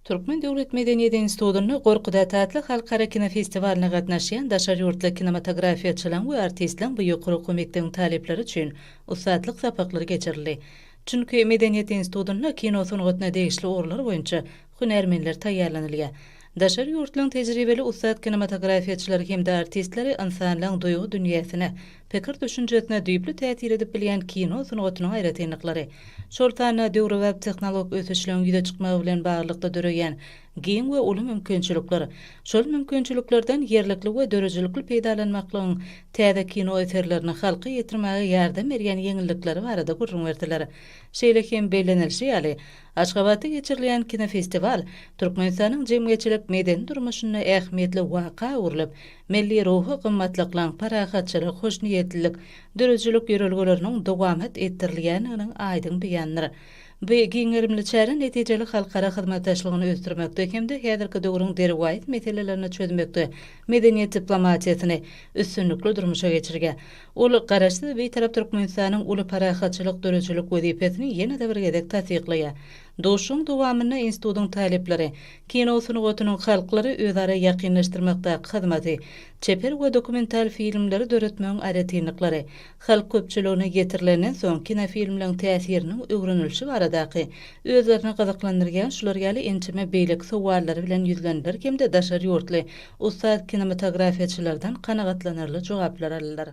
Türkmen Döwlet Medeniyet Institutyny Gorkuda Tatly Halkara Kino Festiwalyna gatnaşýan daşary ýurtly kinematografiýaçylaryň we artistleriň bu ýokary kömekden talepleri üçin ustatlyk sapaklary geçirildi. Çünki Medeniyet Institutyny kino sunugatna degişli orlar boýunça hünärmenler taýýarlanylýar. Daşary ýurtlaryň tejribeli ustat kinematografiýaçylary hem-de artistleri insanlaryň duýgu dünýäsine, pikir düşünjesine düýpli täsir edip bilýän kino sunugatynyň aýratynlyklary, şoltana döwri we tehnolog ösüşleriň ýüze çykmagy bilen baglykda döreýän giň we uly mümkinçilikler, şol mümkinçiliklerden ýerlikli we dörejilikli peýdalanmaklaryň täze kino eserlerini halka ýetirmäge ýardam berýän ýeňillikleri barada gurrun berdiler. Şeýle hem belenilşi ýaly Aşgabatda geçirilýän kino festival Türkmenistanyň jemgyýetçilik medeni durmuşyna ähmiýetli waka urulyp, milli ruhy gymmatlyklaryň parahatçylyk, hoşniýetlilik, dörejilik ýörelgeleriniň dowam etdirilýäniniň aýdyn beýanlary. Bu giňerimli çäre netijeli halkara hyzmatdaşlygyny ösdürmekde hem-de häzirki döwrüň derwayt meselelerini çözmekde medeniýet diplomatiýasyny üstünlikli durmuşa geçirge. Ol garaşdy we tarap Türkmenistanyň uly parahatçylyk, dörejilik wezipesini ýene-de bir gezek tasdiqlaýar. Doşun dowamyny institutyň talepleri, kino sunugatynyň halklary özara ýakynlaşdyrmakda hyzmaty, çeper we dokumental filmleri döretmegiň aýratynlyklary, halk köpçüligine getirilenden soň kino filmleriň täsiriniň öwrenilşi baradaky özlerini gyzyklandyrýan şular ýaly ençeme beýlik sowallary bilen ýüzlenler hem-de daşary ýurtly ustat kinematografiýaçylardan kanagatlanarly jogaplar aldylar.